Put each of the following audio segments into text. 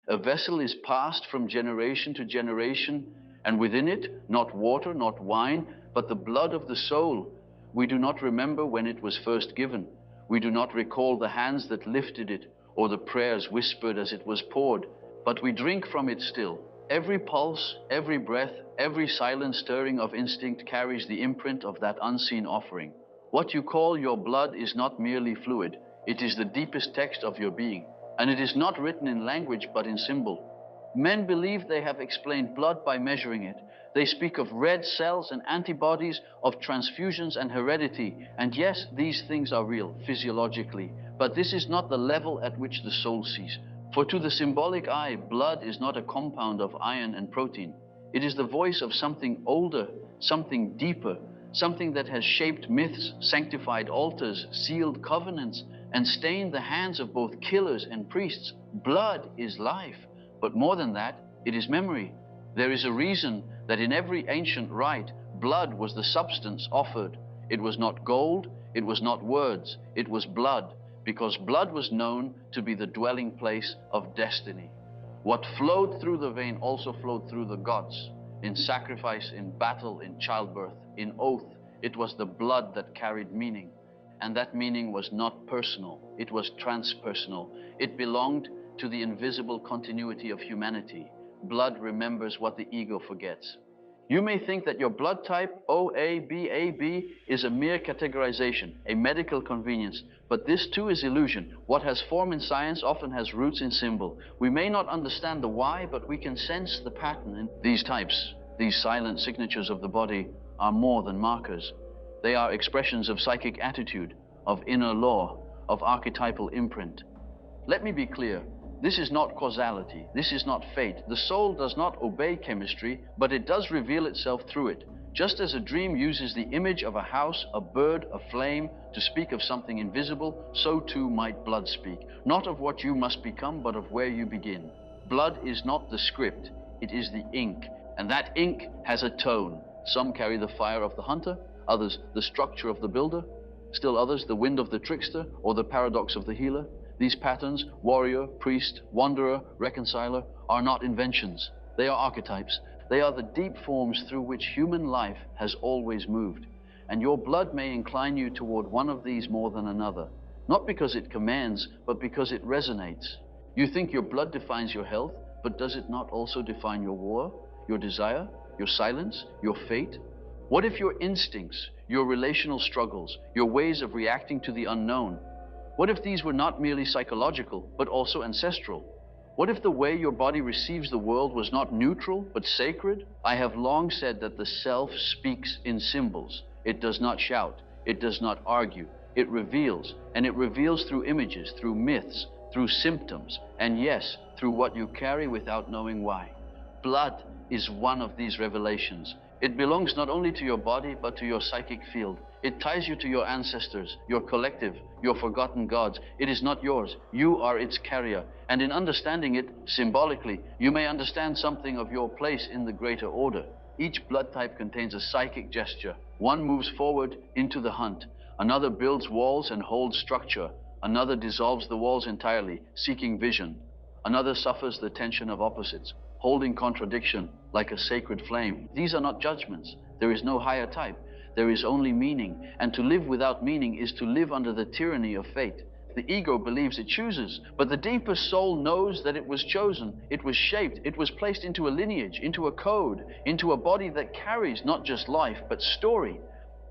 A vessel is passed from generation to generation, and within it, not water, not wine, but the blood of the soul. We do not remember when it was first given. We do not recall the hands that lifted it, or the prayers whispered as it was poured, but we drink from it still. Every pulse, every breath, every silent stirring of instinct carries the imprint of that unseen offering. What you call your blood is not merely fluid. It is the deepest text of your being, and it is not written in language but in symbol. Men believe they have explained blood by measuring it. They speak of red cells and antibodies, of transfusions and heredity, and yes, these things are real, physiologically, but this is not the level at which the soul sees. For to the symbolic eye, blood is not a compound of iron and protein. It is the voice of something older, something deeper, something that has shaped myths, sanctified altars, sealed covenants, and stained the hands of both killers and priests. Blood is life, but more than that, it is memory. There is a reason that in every ancient rite, blood was the substance offered. It was not gold, it was not words, it was blood, because blood was known to be the dwelling place of destiny. What flowed through the vein also flowed through the gods. In sacrifice, in battle, in childbirth, in oath, it was the blood that carried meaning. And that meaning was not personal, it was transpersonal. It belonged to the invisible continuity of humanity. Blood remembers what the ego forgets. You may think that your blood type, OA/BAB, is a mere categorization, a medical convenience, but this too is illusion. What has form in science often has roots in symbol. We may not understand the why, but we can sense the pattern in these types. These silent signatures of the body are more than markers. They are expressions of psychic attitude, of inner law, of archetypal imprint. Let me be clear. This is not causality. This is not fate. The soul does not obey chemistry, but it does reveal itself through it. Just as a dream uses the image of a house, a bird, a flame to speak of something invisible, so too might blood speak. Not of what you must become, but of where you begin. Blood is not the script. It is the ink. And that ink has a tone. Some carry the fire of the hunter, others the structure of the builder, still others the wind of the trickster or the paradox of the healer. These patterns, warrior, priest, wanderer, reconciler, are not inventions. They are archetypes. They are the deep forms through which human life has always moved. And your blood may incline you toward one of these more than another, not because it commands, but because it resonates. You think your blood defines your health, but does it not also define your war, your desire, your silence, your fate? What if your instincts, your relational struggles, your ways of reacting to the unknown, what if these were not merely psychological, but also ancestral? What if the way your body receives the world was not neutral, but sacred? I have long said that the self speaks in symbols. It does not shout. It does not argue. It reveals, and it reveals through images, through myths, through symptoms, and yes, through what you carry without knowing why. Blood is one of these revelations. It belongs not only to your body, but to your psychic field. It ties you to your ancestors, your collective, your forgotten gods. It is not yours. You are its carrier. And in understanding it symbolically, you may understand something of your place in the greater order. Each blood type contains a psychic gesture. One moves forward into the hunt. Another builds walls and holds structure. Another dissolves the walls entirely, seeking vision. Another suffers the tension of opposites, holding contradiction like a sacred flame. These are not judgments. There is no higher type. There is only meaning, and to live without meaning is to live under the tyranny of fate. The ego believes it chooses, but the deeper soul knows that it was chosen, it was shaped, it was placed into a lineage, into a code, into a body that carries not just life, but story.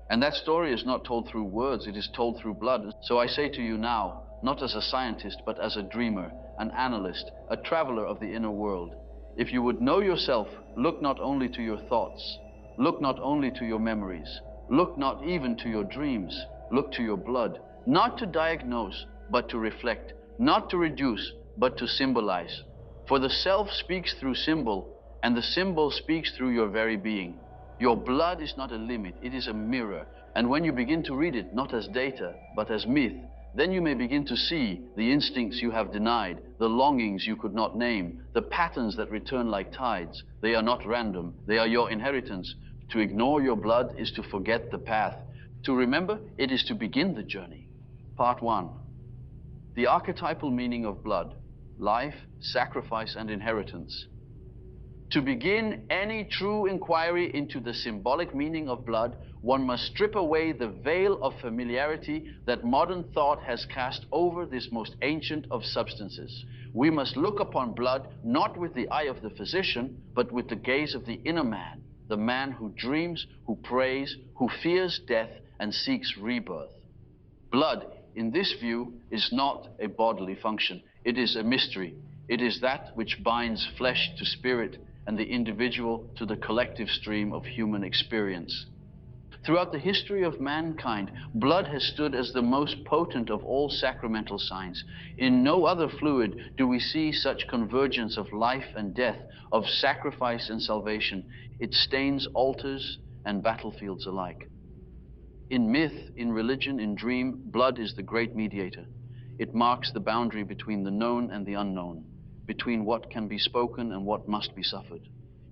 And that story is not told through words, it is told through blood. So I say to you now, not as a scientist, but as a dreamer, an analyst, a traveler of the inner world. If you would know yourself, look not only to your thoughts, look not only to your memories, look not even to your dreams, look to your blood, not to diagnose, but to reflect, not to reduce, but to symbolize. For the self speaks through symbol, and the symbol speaks through your very being. Your blood is not a limit, it is a mirror. And when you begin to read it, not as data, but as myth, then you may begin to see the instincts you have denied, the longings you could not name, the patterns that return like tides. They are not random, they are your inheritance. To ignore your blood is to forget the path. To remember, it is to begin the journey. Part 1. The archetypal meaning of blood. life, sacrifice, and inheritance. To begin any true inquiry into the symbolic meaning of blood, one must strip away the veil of familiarity that modern thought has cast over this most ancient of substances. We must look upon blood not with the eye of the physician, but with the gaze of the inner man, the man who dreams, who prays, who fears death and seeks rebirth. Blood, in this view, is not a bodily function. It is a mystery. It is that which binds flesh to spirit and the individual to the collective stream of human experience. Throughout the history of mankind, blood has stood as the most potent of all sacramental signs. In no other fluid do we see such convergence of life and death, of sacrifice and salvation. It stains altars and battlefields alike. In myth, in religion, in dream, blood is the great mediator. It marks the boundary between the known and the unknown, between what can be spoken and what must be suffered.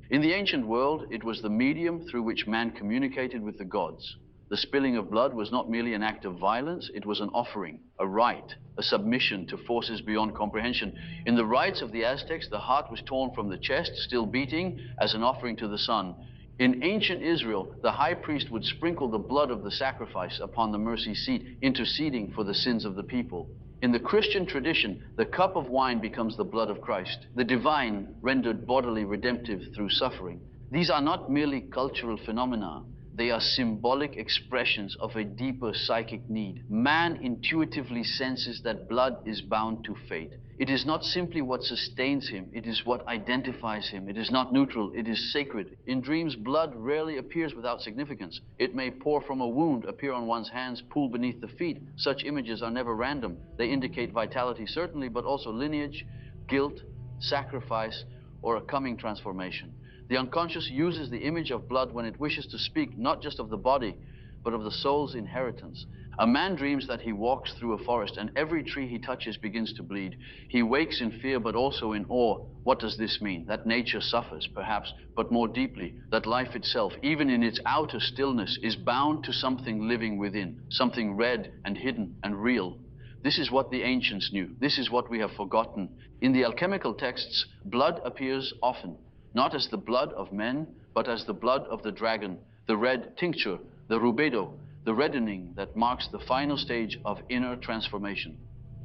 In the ancient world, it was the medium through which man communicated with the gods. The spilling of blood was not merely an act of violence, it was an offering, a rite, a submission to forces beyond comprehension. In the rites of the Aztecs, the heart was torn from the chest, still beating, as an offering to the sun. In ancient Israel, the high priest would sprinkle the blood of the sacrifice upon the mercy seat, interceding for the sins of the people. In the Christian tradition, the cup of wine becomes the blood of Christ, the divine rendered bodily redemptive through suffering. These are not merely cultural phenomena. They are symbolic expressions of a deeper psychic need. Man intuitively senses that blood is bound to fate. It is not simply what sustains him, it is what identifies him. It is not neutral, it is sacred. In dreams, blood rarely appears without significance. It may pour from a wound, appear on one's hands, pool beneath the feet. Such images are never random. They indicate vitality, certainly, but also lineage, guilt, sacrifice, or a coming transformation. The unconscious uses the image of blood when it wishes to speak not just of the body, but of the soul's inheritance. A man dreams that he walks through a forest and every tree he touches begins to bleed. He wakes in fear but also in awe. What does this mean? That nature suffers, perhaps, but more deeply, that life itself, even in its outer stillness, is bound to something living within, something red and hidden and real. This is what the ancients knew. This is what we have forgotten. In the alchemical texts, blood appears often, not as the blood of men, but as the blood of the dragon, the red tincture, the rubedo, the reddening that marks the final stage of inner transformation.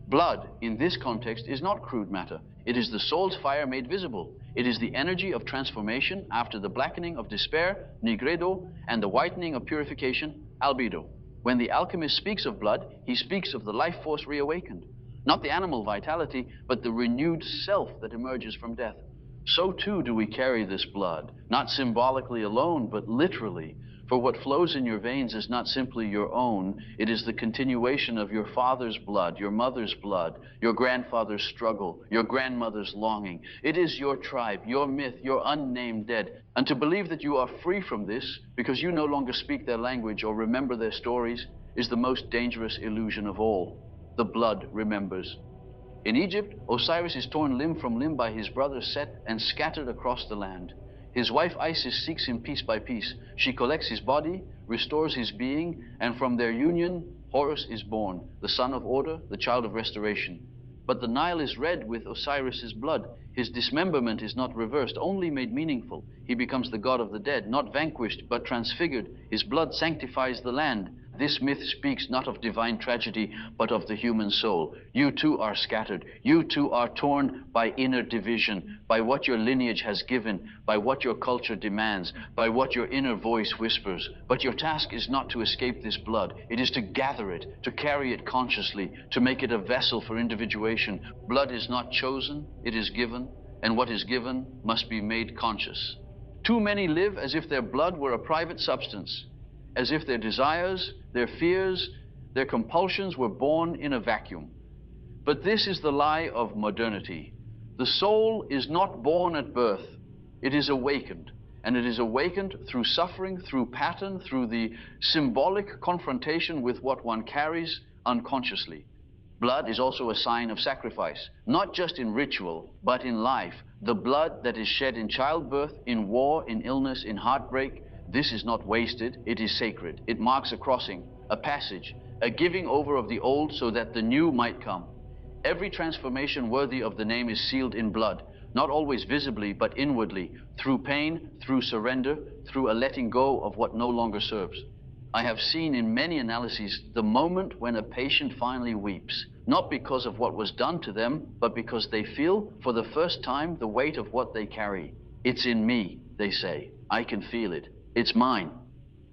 Blood, in this context, is not crude matter. It is the soul's fire made visible. It is the energy of transformation after the blackening of despair, nigredo, and the whitening of purification, albedo. When the alchemist speaks of blood, he speaks of the life force reawakened. Not the animal vitality, but the renewed self that emerges from death. So too do we carry this blood, not symbolically alone, but literally. For what flows in your veins is not simply your own, it is the continuation of your father's blood, your mother's blood, your grandfather's struggle, your grandmother's longing. It is your tribe, your myth, your unnamed dead. And to believe that you are free from this because you no longer speak their language or remember their stories is the most dangerous illusion of all. The blood remembers. In Egypt, Osiris is torn limb from limb by his brother Set and scattered across the land. His wife Isis seeks him piece by piece. She collects his body, restores his being, and from their union, Horus is born, the son of order, the child of restoration. But the Nile is red with Osiris's blood. His dismemberment is not reversed, only made meaningful. He becomes the god of the dead, not vanquished, but transfigured. His blood sanctifies the land. This myth speaks not of divine tragedy, but of the human soul. You too are scattered. You too are torn by inner division, by what your lineage has given, by what your culture demands, by what your inner voice whispers. But your task is not to escape this blood. It is to gather it, to carry it consciously, to make it a vessel for individuation. Blood is not chosen, it is given, and what is given must be made conscious. Too many live as if their blood were a private substance, as if their desires, their fears, their compulsions were born in a vacuum. But this is the lie of modernity. The soul is not born at birth. It is awakened. And it is awakened through suffering, through pattern, through the symbolic confrontation with what one carries unconsciously. Blood is also a sign of sacrifice, not just in ritual, but in life. The blood that is shed in childbirth, in war, in illness, in heartbreak, this is not wasted, it is sacred. It marks a crossing, a passage, a giving over of the old so that the new might come. Every transformation worthy of the name is sealed in blood, not always visibly, but inwardly, through pain, through surrender, through a letting go of what no longer serves. I have seen in many analyses the moment when a patient finally weeps, not because of what was done to them, but because they feel for the first time the weight of what they carry. It's in me, they say. I can feel it. It's mine.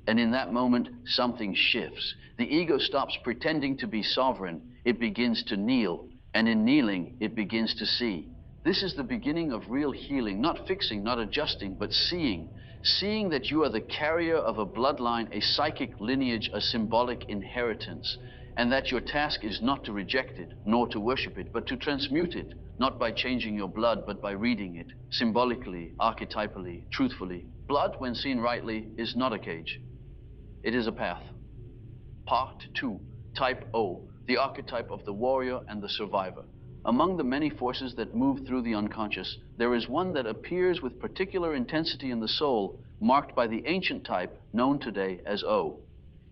And in that moment, something shifts. The ego stops pretending to be sovereign. It begins to kneel, and in kneeling, it begins to see. This is the beginning of real healing, not fixing, not adjusting, but seeing. Seeing that you are the carrier of a bloodline, a psychic lineage, a symbolic inheritance, and that your task is not to reject it, nor to worship it, but to transmute it, not by changing your blood, but by reading it, symbolically, archetypally, truthfully. Blood, when seen rightly, is not a cage. It is a path. Part 2, Type O, the archetype of the warrior and the survivor. Among the many forces that move through the unconscious, there is one that appears with particular intensity in the soul, marked by the ancient type known today as O.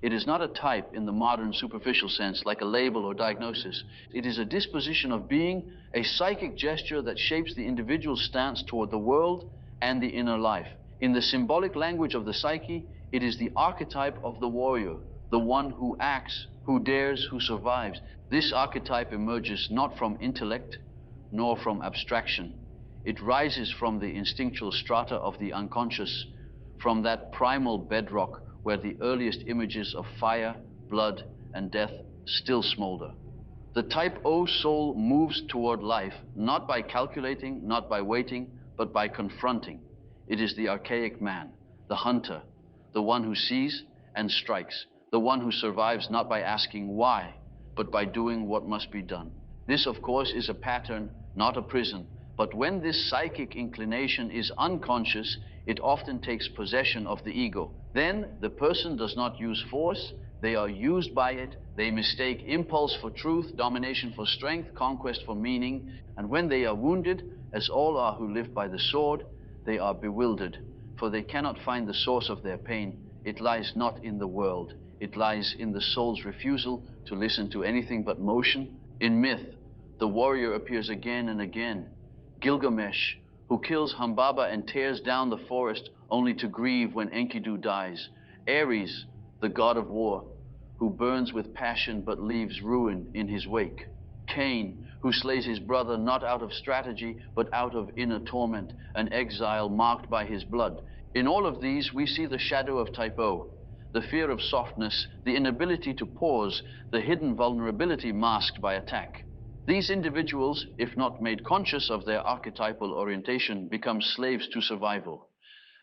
It is not a type in the modern superficial sense, like a label or diagnosis. It is a disposition of being, a psychic gesture that shapes the individual's stance toward the world and the inner life. In the symbolic language of the psyche, it is the archetype of the warrior, the one who acts, who dares, who survives. This archetype emerges not from intellect, nor from abstraction. It rises from the instinctual strata of the unconscious, from that primal bedrock where the earliest images of fire, blood, and death still smolder. The Type O soul moves toward life, not by calculating, not by waiting, but by confronting. It is the archaic man, the hunter, the one who sees and strikes, the one who survives not by asking why, but by doing what must be done. This, of course, is a pattern, not a prison. But when this psychic inclination is unconscious, it often takes possession of the ego. Then the person does not use force, they are used by it. They mistake impulse for truth, domination for strength, conquest for meaning. And when they are wounded, as all are who live by the sword, they are bewildered, for they cannot find the source of their pain. It lies not in the world. It lies in the soul's refusal to listen to anything but motion. In myth, the warrior appears again and again. Gilgamesh, who kills Humbaba and tears down the forest only to grieve when Enkidu dies. Ares, the god of war, who burns with passion but leaves ruin in his wake. Cain, who slays his brother not out of strategy but out of inner torment, an exile marked by his blood. In all of these, we see the shadow of Type O. The fear of softness, the inability to pause, the hidden vulnerability masked by attack. These individuals, if not made conscious of their archetypal orientation, become slaves to survival.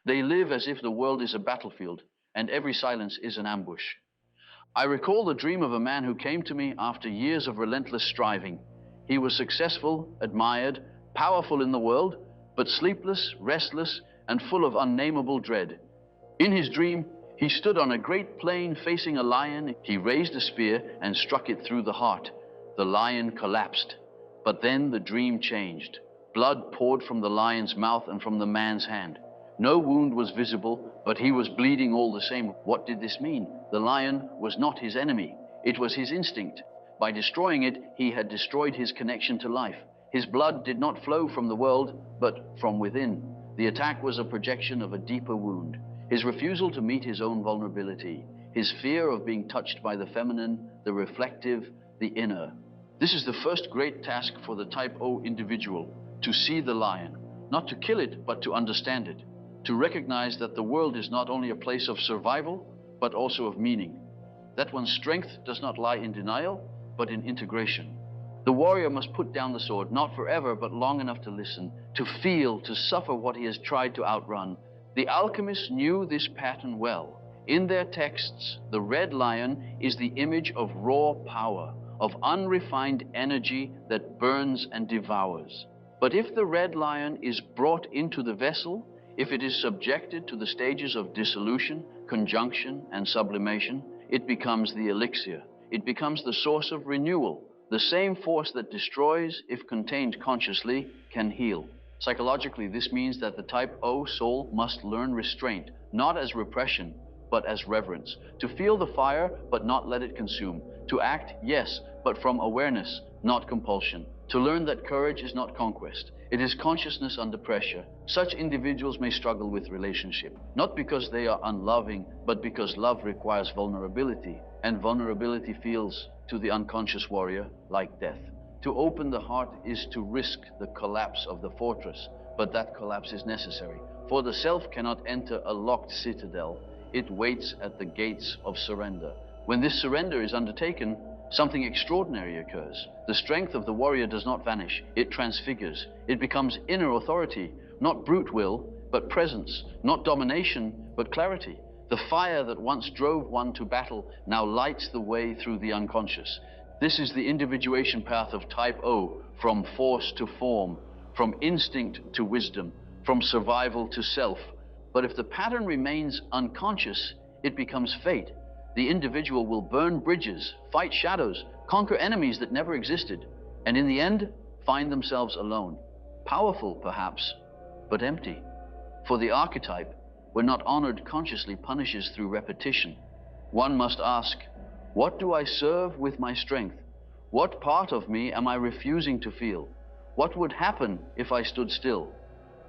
They live as if the world is a battlefield, and every silence is an ambush. I recall the dream of a man who came to me after years of relentless striving. He was successful, admired, powerful in the world, but sleepless, restless, and full of unnameable dread. In his dream, he stood on a great plain facing a lion. He raised a spear and struck it through the heart. The lion collapsed, but then the dream changed. Blood poured from the lion's mouth and from the man's hand. No wound was visible, but he was bleeding all the same. What did this mean? The lion was not his enemy. It was his instinct. By destroying it, he had destroyed his connection to life. His blood did not flow from the world, but from within. The attack was a projection of a deeper wound. His refusal to meet his own vulnerability, his fear of being touched by the feminine, the reflective, the inner. This is the first great task for the Type O individual, to see the lion, not to kill it, but to understand it, to recognize that the world is not only a place of survival, but also of meaning, that one's strength does not lie in denial, but in integration. The warrior must put down the sword, not forever, but long enough to listen, to feel, to suffer what he has tried to outrun. The alchemists knew this pattern well. In their texts, the red lion is the image of raw power, of unrefined energy that burns and devours. But if the red lion is brought into the vessel, if it is subjected to the stages of dissolution, conjunction, and sublimation, it becomes the elixir. It becomes the source of renewal. The same force that destroys, if contained consciously, can heal. Psychologically, this means that the Type O soul must learn restraint, not as repression, but as reverence. To feel the fire, but not let it consume. To act, yes, but from awareness, not compulsion. To learn that courage is not conquest. It is consciousness under pressure. Such individuals may struggle with relationship, not because they are unloving, but because love requires vulnerability, and vulnerability feels, to the unconscious warrior, like death. To open the heart is to risk the collapse of the fortress, but that collapse is necessary, for the self cannot enter a locked citadel. It waits at the gates of surrender. When this surrender is undertaken, something extraordinary occurs. The strength of the warrior does not vanish, it transfigures. It becomes inner authority, not brute will, but presence, not domination, but clarity. The fire that once drove one to battle now lights the way through the unconscious. This is the individuation path of type O, from force to form, from instinct to wisdom, from survival to self. But if the pattern remains unconscious, it becomes fate. The individual will burn bridges, fight shadows, conquer enemies that never existed, and in the end, find themselves alone. Powerful, perhaps, but empty. For the archetype, when not honored consciously, punishes through repetition. One must ask, what do I serve with my strength? What part of me am I refusing to feel? What would happen if I stood still?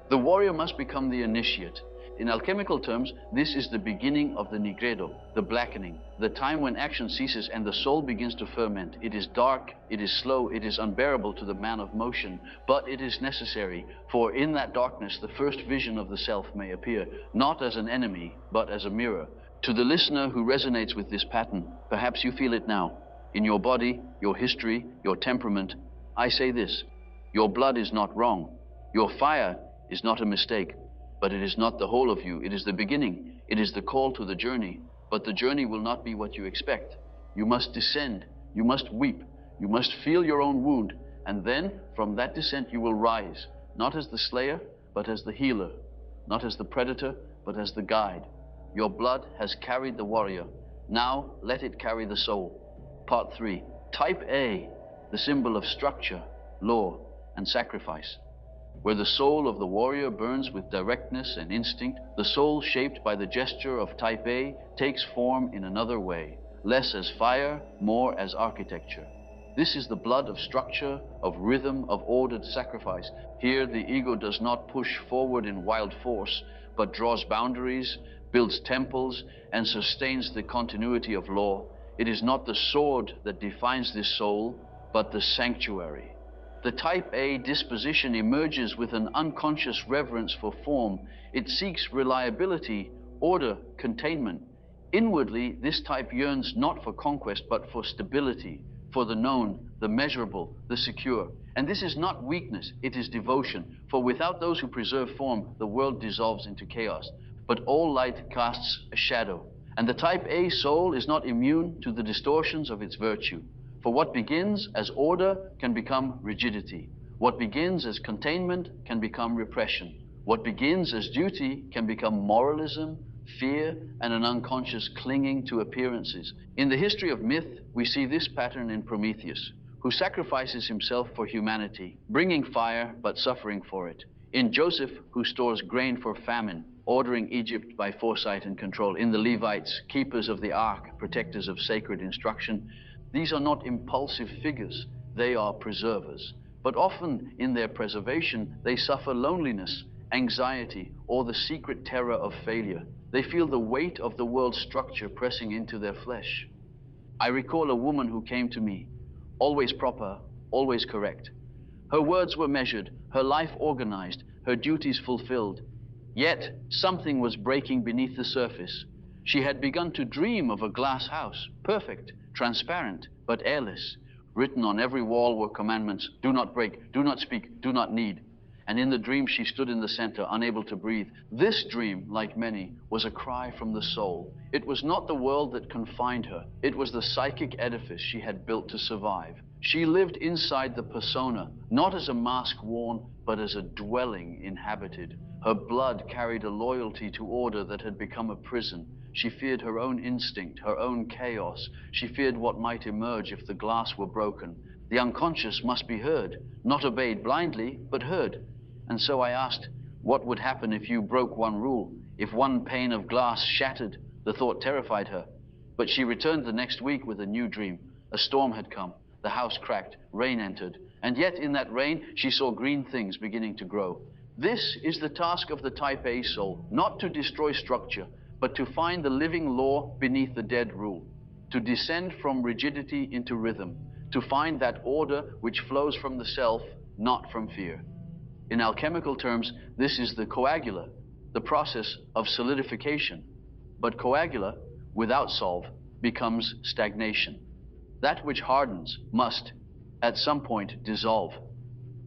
The warrior must become the initiate. In alchemical terms, this is the beginning of the nigredo, the blackening, the time when action ceases and the soul begins to ferment. It is dark, it is slow, it is unbearable to the man of motion, but it is necessary, for in that darkness the first vision of the self may appear, not as an enemy, but as a mirror. To the listener who resonates with this pattern, perhaps you feel it now, in your body, your history, your temperament, I say this: your blood is not wrong, your fire is not a mistake. But it is not the whole of you. It is the beginning. It is the call to the journey. But the journey will not be what you expect. You must descend. You must weep. You must feel your own wound. And then, from that descent, you will rise, not as the slayer, but as the healer. Not as the predator, but as the guide. Your blood has carried the warrior. Now, let it carry the soul. Part 3. Type A, the symbol of structure, law, and sacrifice. Where the soul of the warrior burns with directness and instinct, the soul shaped by the gesture of type A takes form in another way, less as fire, more as architecture. This is the blood of structure, of rhythm, of ordered sacrifice. Here the ego does not push forward in wild force, but draws boundaries, builds temples, and sustains the continuity of law. It is not the sword that defines this soul, but the sanctuary. The type A disposition emerges with an unconscious reverence for form. It seeks reliability, order, containment. Inwardly, this type yearns not for conquest, but for stability, for the known, the measurable, the secure. And this is not weakness, it is devotion. For without those who preserve form, the world dissolves into chaos. But all light casts a shadow. And the type A soul is not immune to the distortions of its virtue. For what begins as order can become rigidity. What begins as containment can become repression. What begins as duty can become moralism, fear, and an unconscious clinging to appearances. In the history of myth, we see this pattern in Prometheus, who sacrifices himself for humanity, bringing fire but suffering for it. In Joseph, who stores grain for famine, ordering Egypt by foresight and control. In the Levites, keepers of the ark, protectors of sacred instruction. These are not impulsive figures, they are preservers. But often in their preservation, they suffer loneliness, anxiety, or the secret terror of failure. They feel the weight of the world's structure pressing into their flesh. I recall a woman who came to me, always proper, always correct. Her words were measured, her life organized, her duties fulfilled. Yet something was breaking beneath the surface. She had begun to dream of a glass house, perfect, transparent, but airless. Written on every wall were commandments: do not break, do not speak, do not need. And in the dream she stood in the center, unable to breathe. This dream, like many, was a cry from the soul. It was not the world that confined her. It was the psychic edifice she had built to survive. She lived inside the persona, not as a mask worn, but as a dwelling inhabited. Her blood carried a loyalty to order that had become a prison. She feared her own instinct, her own chaos. She feared what might emerge if the glass were broken. The unconscious must be heard, not obeyed blindly, but heard. And so I asked, what would happen if you broke one rule, if one pane of glass shattered? The thought terrified her, but she returned the next week with a new dream. A storm had come, the house cracked, rain entered, and yet in that rain she saw green things beginning to grow. This is the task of the Type A soul, not to destroy structure, but to find the living law beneath the dead rule, to descend from rigidity into rhythm, to find that order which flows from the self, not from fear. In alchemical terms, this is the coagula, the process of solidification. But coagula, without solve, becomes stagnation. That which hardens must, at some point, dissolve.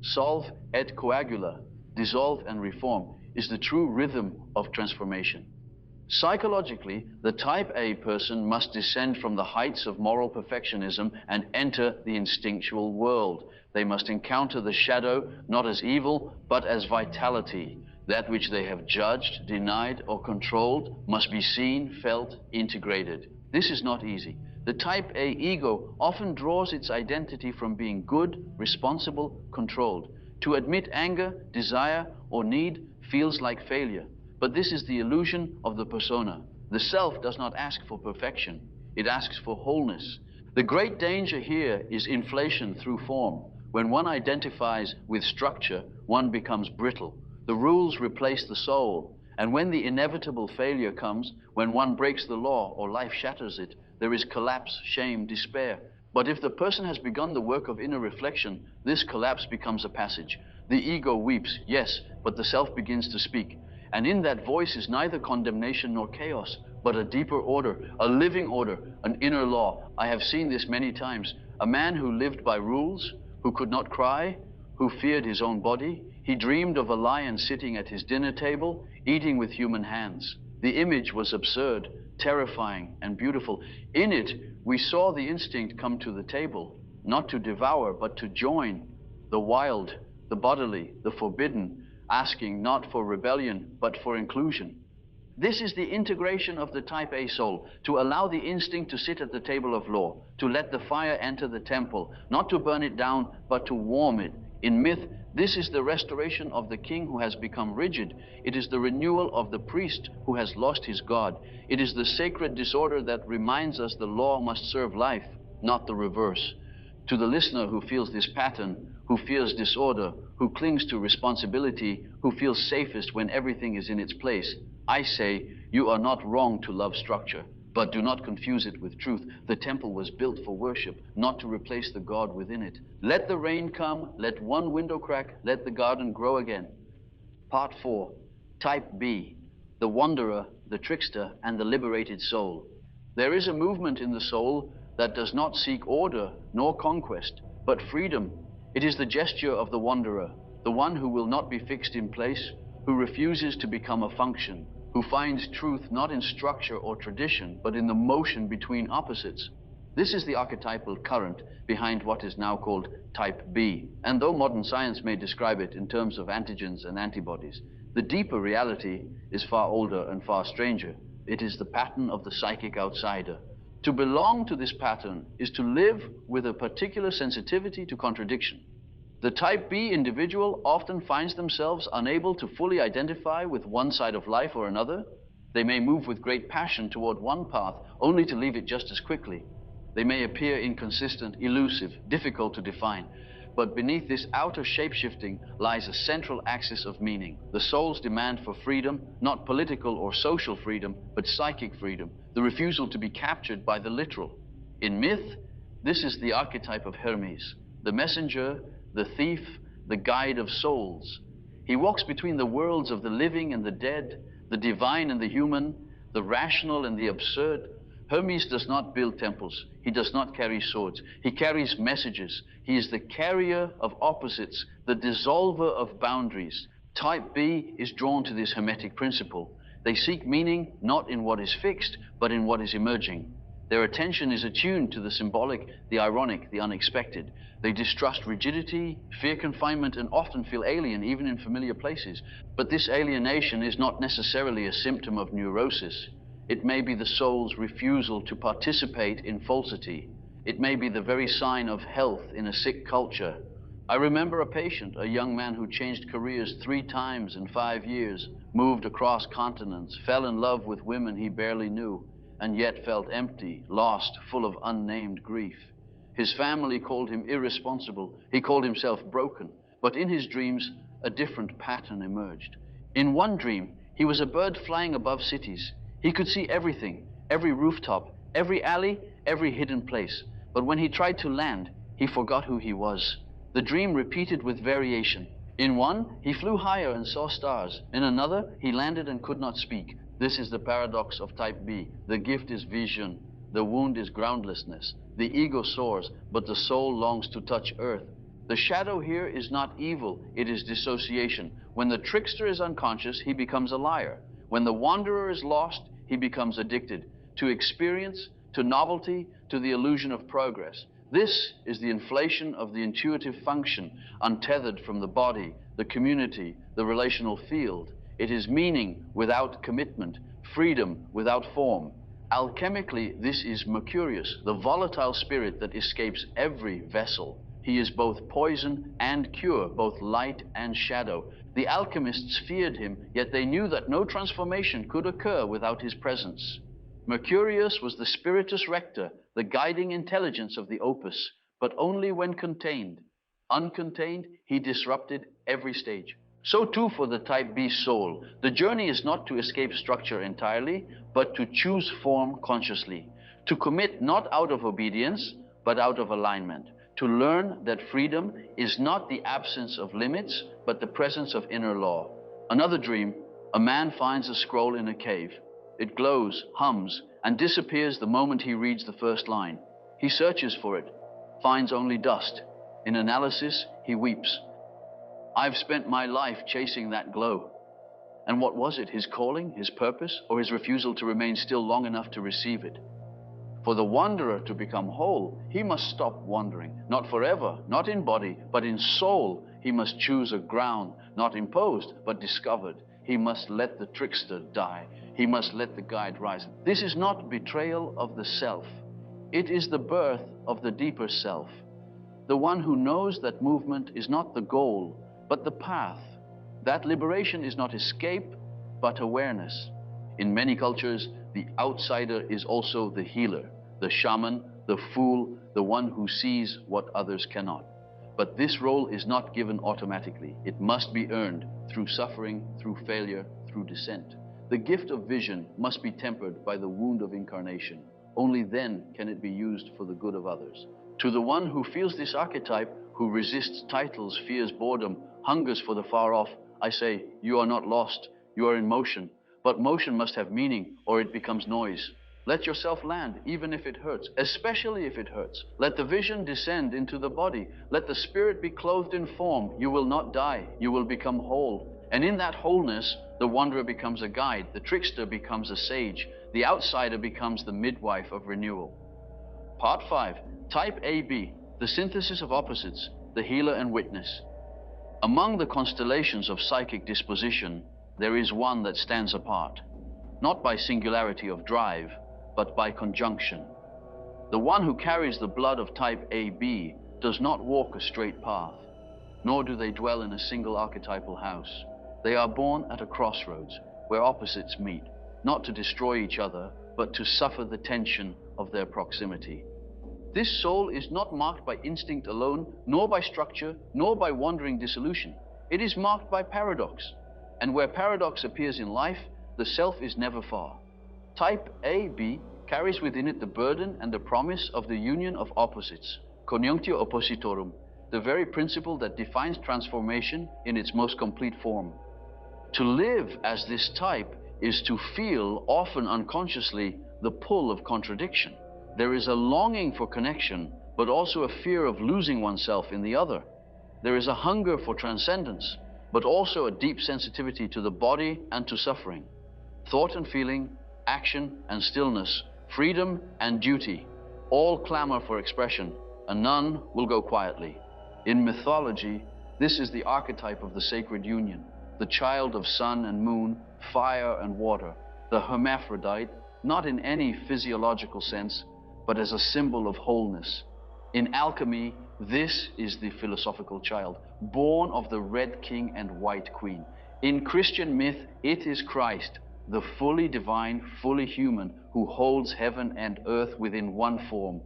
Solve et coagula, dissolve and reform, is the true rhythm of transformation. Psychologically, the Type A person must descend from the heights of moral perfectionism and enter the instinctual world. They must encounter the shadow not as evil, but as vitality. That which they have judged, denied, or controlled must be seen, felt, integrated. This is not easy. The Type A ego often draws its identity from being good, responsible, controlled. To admit anger, desire, or need feels like failure. But this is the illusion of the persona. The self does not ask for perfection. It asks for wholeness. The great danger here is inflation through form. When one identifies with structure, one becomes brittle. The rules replace the soul. And when the inevitable failure comes, when one breaks the law or life shatters it, there is collapse, shame, despair. But if the person has begun the work of inner reflection, this collapse becomes a passage. The ego weeps, yes, but the self begins to speak. And in that voice is neither condemnation nor chaos, but a deeper order, a living order, an inner law. I have seen this many times. A man who lived by rules, who could not cry, who feared his own body. He dreamed of a lion sitting at his dinner table, eating with human hands. The image was absurd, terrifying, and beautiful. In it, we saw the instinct come to the table, not to devour, but to join. The wild, the bodily, the forbidden, asking not for rebellion, but for inclusion. This is the integration of the Type A soul, to allow the instinct to sit at the table of law, to let the fire enter the temple, not to burn it down, but to warm it. In myth, this is the restoration of the king who has become rigid. It is the renewal of the priest who has lost his God. It is the sacred disorder that reminds us the law must serve life, not the reverse. To the listener who feels this pattern, who fears disorder, who clings to responsibility, who feels safest when everything is in its place, I say, you are not wrong to love structure, but do not confuse it with truth. The temple was built for worship, not to replace the God within it. Let the rain come, let one window crack, let the garden grow again. Part 4, Type B, the wanderer, the trickster, and the liberated soul. There is a movement in the soul that does not seek order nor conquest, but freedom. It is the gesture of the wanderer, the one who will not be fixed in place, who refuses to become a function, who finds truth not in structure or tradition, but in the motion between opposites. This is the archetypal current behind what is now called Type B. And though modern science may describe it in terms of antigens and antibodies, the deeper reality is far older and far stranger. It is the pattern of the psychic outsider. To belong to this pattern is to live with a particular sensitivity to contradiction. The Type B individual often finds themselves unable to fully identify with one side of life or another. They may move with great passion toward one path, only to leave it just as quickly. They may appear inconsistent, elusive, difficult to define. But beneath this outer shape-shifting lies a central axis of meaning. The soul's demand for freedom, not political or social freedom, but psychic freedom, the refusal to be captured by the literal. In myth, this is the archetype of Hermes, the messenger, the thief, the guide of souls. He walks between the worlds of the living and the dead, the divine and the human, the rational and the absurd. Hermes does not build temples. He does not carry swords. He carries messages. He is the carrier of opposites, the dissolver of boundaries. Type B is drawn to this hermetic principle. They seek meaning not in what is fixed, but in what is emerging. Their attention is attuned to the symbolic, the ironic, the unexpected. They distrust rigidity, fear confinement, and often feel alien even in familiar places. But this alienation is not necessarily a symptom of neurosis. It may be the soul's refusal to participate in falsity. It may be the very sign of health in a sick culture. I remember a patient, a young man who changed careers 3 times in 5 years, moved across continents, fell in love with women he barely knew, and yet felt empty, lost, full of unnamed grief. His family called him irresponsible. He called himself broken. But in his dreams, a different pattern emerged. In one dream, he was a bird flying above cities. He could see everything, every rooftop, every alley, every hidden place. But when he tried to land, he forgot who he was. The dream repeated with variation. In one, he flew higher and saw stars. In another, he landed and could not speak. This is the paradox of type B. The gift is vision. The wound is groundlessness. The ego soars, but the soul longs to touch earth. The shadow here is not evil, it is dissociation. When the trickster is unconscious, he becomes a liar. When the wanderer is lost, he becomes addicted to experience, to novelty, to the illusion of progress. This is the inflation of the intuitive function, untethered from the body, the community, the relational field. It is meaning without commitment, freedom without form. Alchemically, this is Mercurius, the volatile spirit that escapes every vessel. He is both poison and cure, both light and shadow. The alchemists feared him, yet they knew that no transformation could occur without his presence. Mercurius was the spiritus rector, the guiding intelligence of the opus, but only when contained. Uncontained, he disrupted every stage. So too for the type B soul. The journey is not to escape structure entirely, but to choose form consciously, to commit not out of obedience, but out of alignment, to learn that freedom is not the absence of limits, but the presence of inner law. Another dream, a man finds a scroll in a cave. It glows, hums, and disappears the moment he reads the first line. He searches for it, finds only dust. In analysis, he weeps. I've spent my life chasing that glow. And what was it, his calling, his purpose, or his refusal to remain still long enough to receive it? For the wanderer to become whole, he must stop wandering, not forever, not in body, but in soul. He must choose a ground, not imposed, but discovered. He must let the trickster die. He must let the guide rise. This is not betrayal of the self. It is the birth of the deeper self. The one who knows that movement is not the goal, but the path. That liberation is not escape, but awareness. In many cultures, the outsider is also the healer, the shaman, the fool, the one who sees what others cannot. But this role is not given automatically. It must be earned through suffering, through failure, through descent. The gift of vision must be tempered by the wound of incarnation. Only then can it be used for the good of others. To the one who feels this archetype, who resists titles, fears boredom, hungers for the far off, I say, you are not lost, you are in motion. But motion must have meaning, or it becomes noise. Let yourself land, even if it hurts, especially if it hurts. Let the vision descend into the body. Let the spirit be clothed in form. You will not die, you will become whole. And in that wholeness, the wanderer becomes a guide, the trickster becomes a sage, the outsider becomes the midwife of renewal. Part 5, Type AB, the synthesis of opposites, the healer and witness. Among the constellations of psychic disposition, there is one that stands apart, not by singularity of drive, but by conjunction. The one who carries the blood of type AB does not walk a straight path, nor do they dwell in a single archetypal house. They are born at a crossroads where opposites meet, not to destroy each other, but to suffer the tension of their proximity. This soul is not marked by instinct alone, nor by structure, nor by wandering dissolution. It is marked by paradox. And where paradox appears in life, the self is never far. Type AB carries within it the burden and the promise of the union of opposites, conjunctio oppositorum, the very principle that defines transformation in its most complete form. To live as this type is to feel, often unconsciously, the pull of contradiction. There is a longing for connection, but also a fear of losing oneself in the other. There is a hunger for transcendence, but also a deep sensitivity to the body and to suffering. Thought and feeling, action and stillness, freedom and duty, all clamor for expression, and none will go quietly. In mythology, this is the archetype of the sacred union, the child of sun and moon, fire and water, the hermaphrodite, not in any physiological sense, but as a symbol of wholeness. In alchemy, This is the philosophical child, born of the red king and white queen. In Christian myth, it is Christ, the fully divine, fully human, who holds heaven and earth within one form.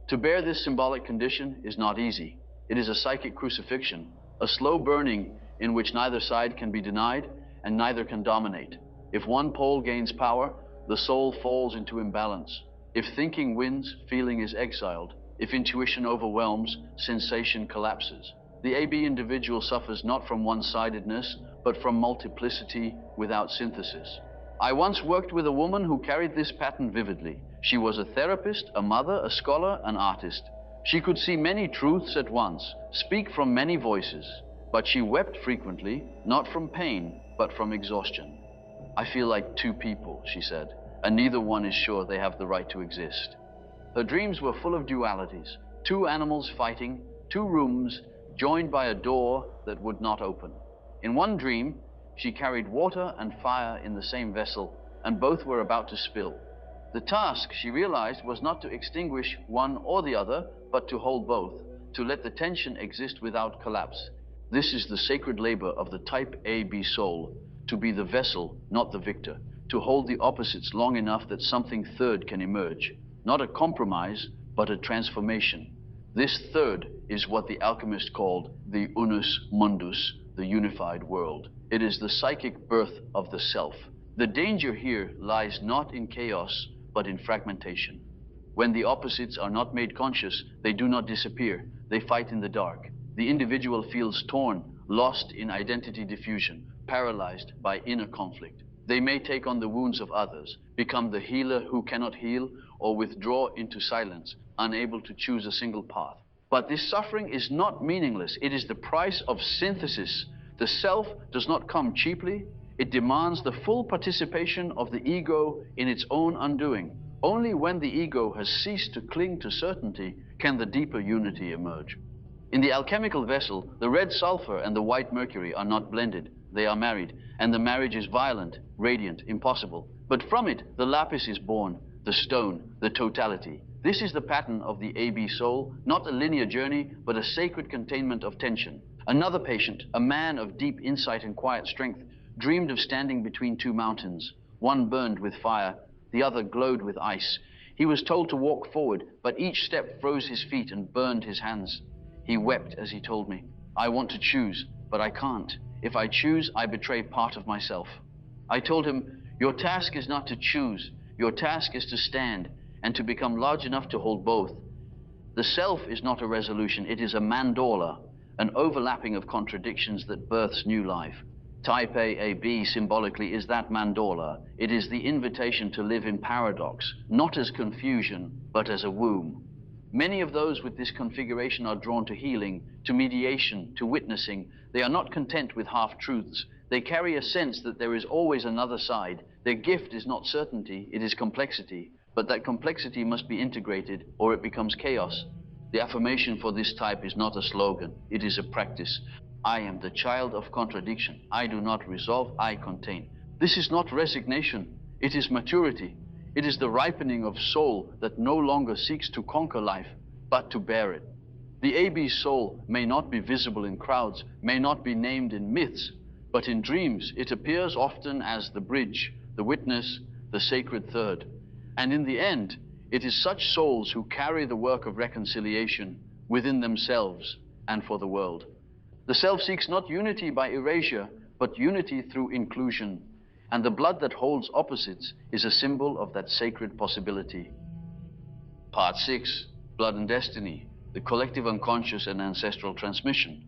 To bear this symbolic condition is not easy. It is a psychic crucifixion, a slow burning in which neither side can be denied and neither can dominate. If one pole gains power, the soul falls into imbalance. If thinking wins, feeling is exiled. If intuition overwhelms, sensation collapses. The AB individual suffers not from one-sidedness, but from multiplicity without synthesis. I once worked with a woman who carried this pattern vividly. She was a therapist, a mother, a scholar, an artist. She could see many truths at once, speak from many voices, but she wept frequently, not from pain, but from exhaustion. I feel like two people, she said, and neither one is sure they have the right to exist. Her dreams were full of dualities, two animals fighting, two rooms joined by a door that would not open. In one dream, she carried water and fire in the same vessel, and both were about to spill. The task, she realized, was not to extinguish one or the other, but to hold both, to let the tension exist without collapse. This is the sacred labor of the type AB soul, to be the vessel, not the victor, to hold the opposites long enough that something third can emerge. Not a compromise, but a transformation. This third is what the alchemist called the unus mundus, the unified world. It is the psychic birth of the self. The danger here lies not in chaos, but in fragmentation. When the opposites are not made conscious, they do not disappear. They fight in the dark. The individual feels torn, lost in identity diffusion, paralyzed by inner conflict. They may take on the wounds of others, become the healer who cannot heal, or withdraw into silence, unable to choose a single path. But this suffering is not meaningless. It is the price of synthesis. The self does not come cheaply. It demands the full participation of the ego in its own undoing. Only when the ego has ceased to cling to certainty can the deeper unity emerge. In the alchemical vessel, the red sulfur and the white mercury are not blended. They are married, and the marriage is violent, radiant, impossible. But from it, the lapis is born, the stone, the totality. This is the pattern of the AB soul, not a linear journey, but a sacred containment of tension. Another patient, a man of deep insight and quiet strength, dreamed of standing between two mountains. One burned with fire, the other glowed with ice. He was told to walk forward, but each step froze his feet and burned his hands. He wept as he told me, "I want to choose, but I can't. If I choose, I betray part of myself." I told him, "Your task is not to choose. Your task is to stand and to become large enough to hold both. The self is not a resolution. It is a mandala, an overlapping of contradictions that births new life. Type A, symbolically, is that mandala. It is the invitation to live in paradox, not as confusion, but as a womb. Many of those with this configuration are drawn to healing, to mediation, to witnessing. They are not content with half-truths. They carry a sense that there is always another side. Their gift is not certainty, it is complexity. But that complexity must be integrated, or it becomes chaos. The affirmation for this type is not a slogan, it is a practice. I am the child of contradiction. I do not resolve, I contain. This is not resignation, it is maturity. It is the ripening of soul that no longer seeks to conquer life, but to bear it. The AB soul may not be visible in crowds, may not be named in myths, but in dreams it appears often as the bridge, the witness, the sacred third. And in the end, it is such souls who carry the work of reconciliation within themselves and for the world. The self seeks not unity by erasure, but unity through inclusion. And the blood that holds opposites is a symbol of that sacred possibility. Part 6, Blood and Destiny, the collective unconscious and ancestral transmission.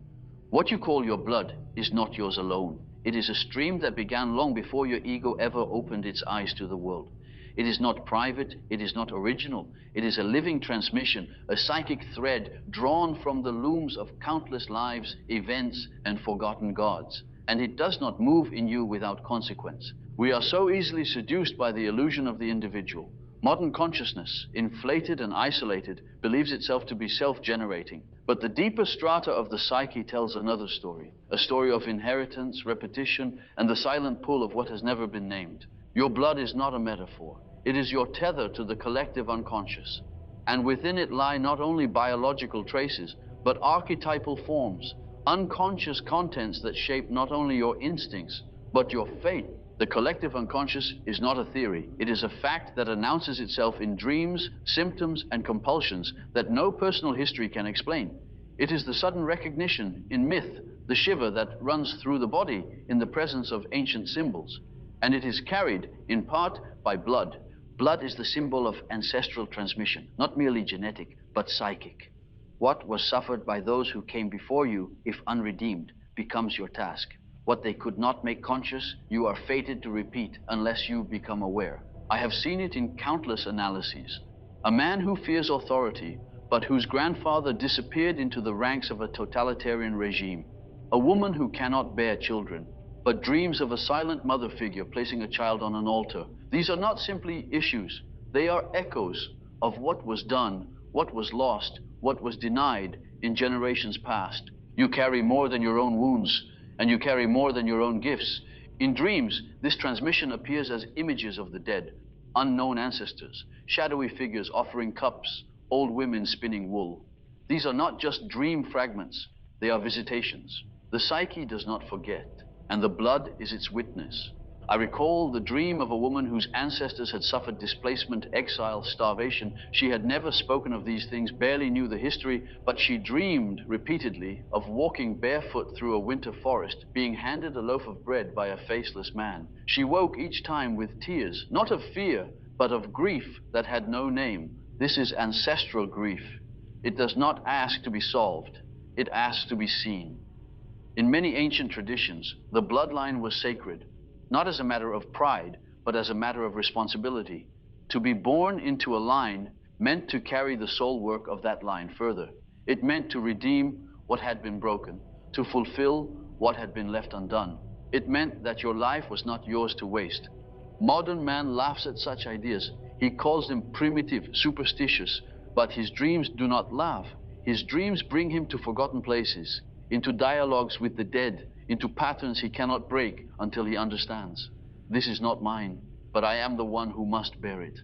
What you call your blood is not yours alone. It is a stream that began long before your ego ever opened its eyes to the world. It is not private, it is not original. It is a living transmission, a psychic thread drawn from the looms of countless lives, events, and forgotten gods. And it does not move in you without consequence. We are so easily seduced by the illusion of the individual. Modern consciousness, inflated and isolated, believes itself to be self-generating. But the deeper strata of the psyche tells another story, a story of inheritance, repetition, and the silent pull of what has never been named. Your blood is not a metaphor. It is your tether to the collective unconscious. And within it lie not only biological traces, but archetypal forms, unconscious contents that shape not only your instincts, but your fate. The collective unconscious is not a theory. It is a fact that announces itself in dreams, symptoms, and compulsions that no personal history can explain. It is the sudden recognition in myth, the shiver that runs through the body in the presence of ancient symbols. And it is carried, in part, by blood. Blood is the symbol of ancestral transmission, not merely genetic, but psychic. What was suffered by those who came before you, if unredeemed, becomes your task. What they could not make conscious, you are fated to repeat unless you become aware. I have seen it in countless analyses. A man who fears authority, but whose grandfather disappeared into the ranks of a totalitarian regime. A woman who cannot bear children, but dreams of a silent mother figure placing a child on an altar. These are not simply issues. They are echoes of what was done, what was lost, what was denied in generations past. You carry more than your own wounds, and you carry more than your own gifts. In dreams, this transmission appears as images of the dead, unknown ancestors, shadowy figures offering cups, old women spinning wool. These are not just dream fragments, they are visitations. The psyche does not forget, and the blood is its witness. I recall the dream of a woman whose ancestors had suffered displacement, exile, starvation. She had never spoken of these things, barely knew the history, but she dreamed repeatedly of walking barefoot through a winter forest, being handed a loaf of bread by a faceless man. She woke each time with tears, not of fear, but of grief that had no name. This is ancestral grief. It does not ask to be solved, it asks to be seen. In many ancient traditions, the bloodline was sacred, not as a matter of pride, but as a matter of responsibility. To be born into a line meant to carry the soul work of that line further. It meant to redeem what had been broken, to fulfill what had been left undone. It meant that your life was not yours to waste. Modern man laughs at such ideas. He calls them primitive, superstitious, but his dreams do not laugh. His dreams bring him to forgotten places, into dialogues with the dead, into patterns he cannot break until he understands. This is not mine, but I am the one who must bear it.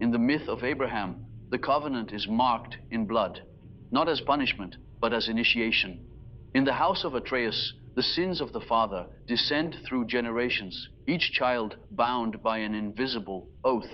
In the myth of Abraham, the covenant is marked in blood, not as punishment, but as initiation. In the house of Atreus, the sins of the father descend through generations, each child bound by an invisible oath.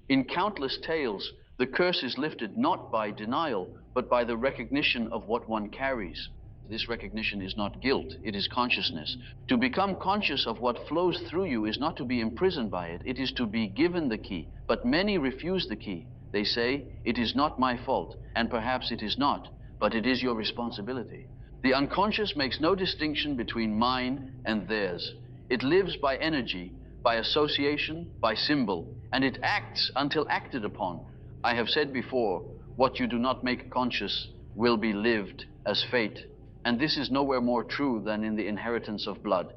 In countless tales, the curse is lifted not by denial, but by the recognition of what one carries. This recognition is not guilt, it is consciousness. To become conscious of what flows through you is not to be imprisoned by it, it is to be given the key. But many refuse the key. They say, it is not my fault, and perhaps it is not, but it is your responsibility. The unconscious makes no distinction between mine and theirs. It lives by energy, by association, by symbol, and it acts until acted upon. I have said before, what you do not make conscious will be lived as fate. And this is nowhere more true than in the inheritance of blood.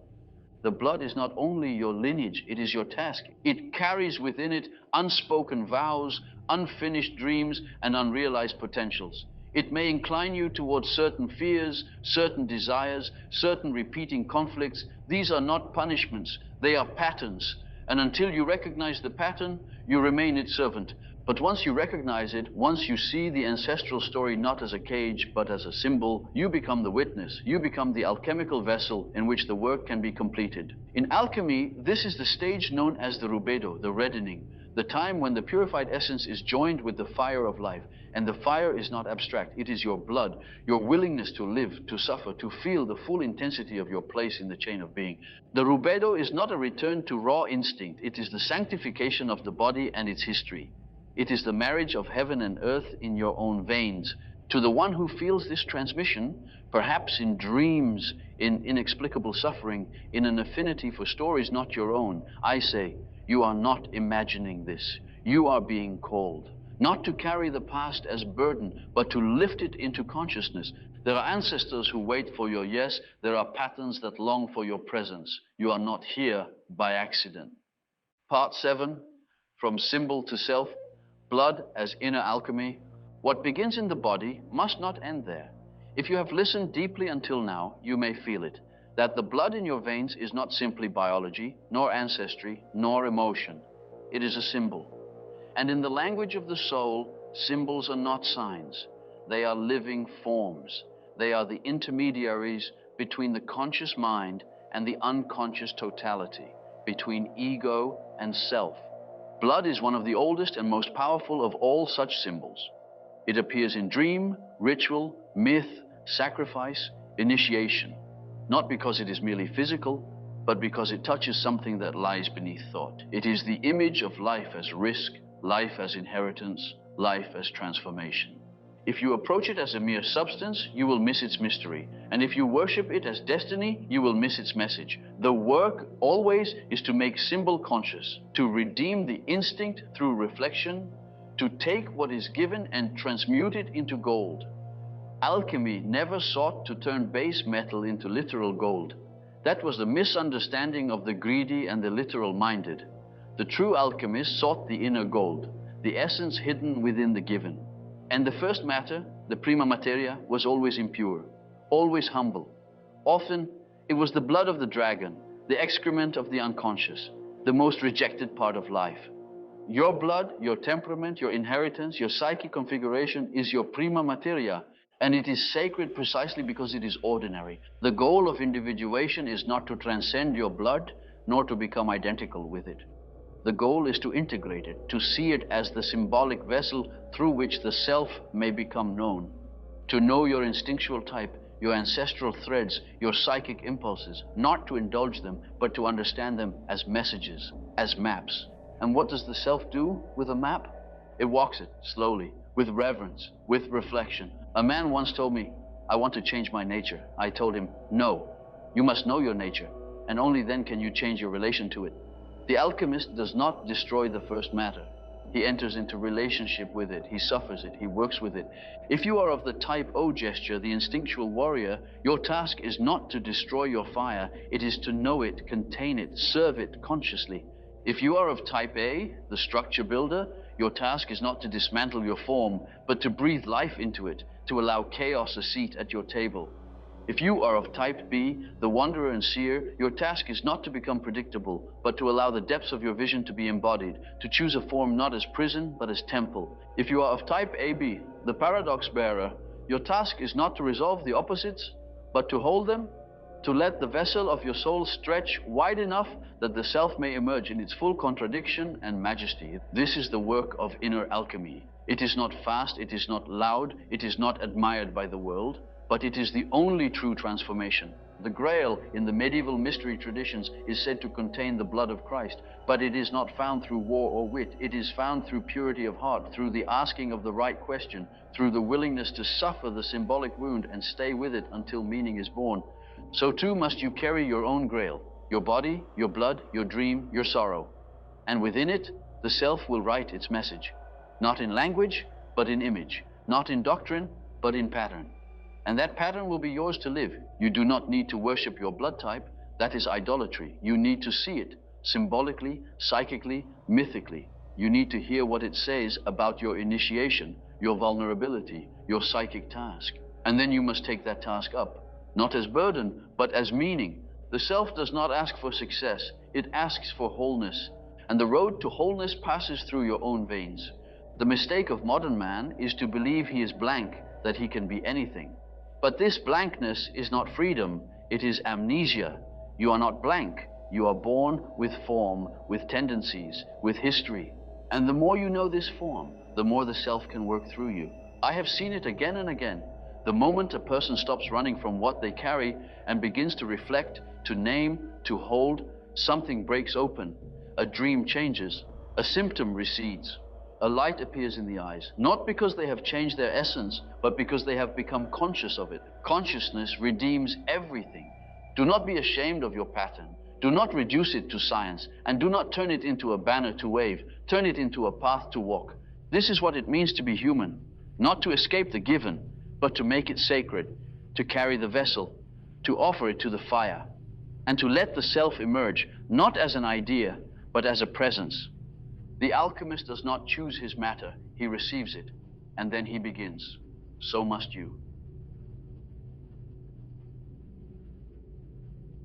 The blood is not only your lineage, it is your task. It carries within it unspoken vows, unfinished dreams, and unrealized potentials. It may incline you towards certain fears, certain desires, certain repeating conflicts. These are not punishments, they are patterns. And until you recognize the pattern, you remain its servant. But once you recognize it, once you see the ancestral story not as a cage, but as a symbol, you become the witness. You become the alchemical vessel in which the work can be completed. In alchemy, this is the stage known as the rubedo, the reddening, the time when the purified essence is joined with the fire of life. And the fire is not abstract, it is your blood, your willingness to live, to suffer, to feel the full intensity of your place in the chain of being. The rubedo is not a return to raw instinct, it is the sanctification of the body and its history. It is the marriage of heaven and earth in your own veins. To the one who feels this transmission, perhaps in dreams, in inexplicable suffering, in an affinity for stories not your own, I say, you are not imagining this. You are being called, not to carry the past as burden, but to lift it into consciousness. There are ancestors who wait for your yes. There are patterns that long for your presence. You are not here by accident. Part 7, From Symbol to Self. Blood as inner alchemy. What begins in the body must not end there. If you have listened deeply until now, you may feel it, that the blood in your veins is not simply biology, nor ancestry, nor emotion. It is a symbol. And in the language of the soul, symbols are not signs. They are living forms. They are the intermediaries between the conscious mind and the unconscious totality, between ego and self. Blood is one of the oldest and most powerful of all such symbols. It appears in dream, ritual, myth, sacrifice, initiation, not because it is merely physical, but because it touches something that lies beneath thought. It is the image of life as risk, life as inheritance, life as transformation. If you approach it as a mere substance, you will miss its mystery. And if you worship it as destiny, you will miss its message. The work always is to make symbol conscious, to redeem the instinct through reflection, to take what is given and transmute it into gold. Alchemy never sought to turn base metal into literal gold. That was the misunderstanding of the greedy and the literal-minded. The true alchemist sought the inner gold, the essence hidden within the given. And the first matter, the prima materia, was always impure, always humble. Often, it was the blood of the dragon, the excrement of the unconscious, the most rejected part of life. Your blood, your temperament, your inheritance, your psychic configuration is your prima materia, and it is sacred precisely because it is ordinary. The goal of individuation is not to transcend your blood, nor to become identical with it. The goal is to integrate it, to see it as the symbolic vessel through which the self may become known. To know your instinctual type, your ancestral threads, your psychic impulses, not to indulge them, but to understand them as messages, as maps. And what does the self do with a map? It walks it slowly, with reverence, with reflection. A man once told me, "I want to change my nature." I told him, "No, you must know your nature, and only then can you change your relation to it." The alchemist does not destroy the first matter. He enters into relationship with it, he suffers it, he works with it. If you are of the type O gesture, the instinctual warrior, your task is not to destroy your fire, it is to know it, contain it, serve it consciously. If you are of type A, the structure builder, your task is not to dismantle your form, but to breathe life into it, to allow chaos a seat at your table. If you are of type B, the wanderer and seer, your task is not to become predictable, but to allow the depths of your vision to be embodied, to choose a form not as prison, but as temple. If you are of type AB, the paradox bearer, your task is not to resolve the opposites, but to hold them, to let the vessel of your soul stretch wide enough that the self may emerge in its full contradiction and majesty. This is the work of inner alchemy. It is not fast, it is not loud, it is not admired by the world, but it is the only true transformation. The Grail in the medieval mystery traditions is said to contain the blood of Christ, but it is not found through war or wit. It is found through purity of heart, through the asking of the right question, through the willingness to suffer the symbolic wound and stay with it until meaning is born. So too must you carry your own Grail, your body, your blood, your dream, your sorrow. And within it, the self will write its message, not in language, but in image, not in doctrine, but in pattern. And that pattern will be yours to live. You do not need to worship your blood type. That is idolatry. You need to see it, symbolically, psychically, mythically. You need to hear what it says about your initiation, your vulnerability, your psychic task. And then you must take that task up, not as burden, but as meaning. The self does not ask for success. It asks for wholeness. And the road to wholeness passes through your own veins. The mistake of modern man is to believe he is blank, that he can be anything. But this blankness is not freedom, it is amnesia. You are not blank, you are born with form, with tendencies, with history. And the more you know this form, the more the self can work through you. I have seen it again and again. The moment a person stops running from what they carry and begins to reflect, to name, to hold, something breaks open. A dream changes, a symptom recedes. A light appears in the eyes, not because they have changed their essence, but because they have become conscious of it. Consciousness redeems everything. Do not be ashamed of your pattern. Do not reduce it to science, and do not turn it into a banner to wave. Turn it into a path to walk. This is what it means to be human, not to escape the given, but to make it sacred, to carry the vessel, to offer it to the fire, and to let the self emerge, not as an idea, but as a presence. The alchemist does not choose his matter, he receives it, and then he begins. So must you.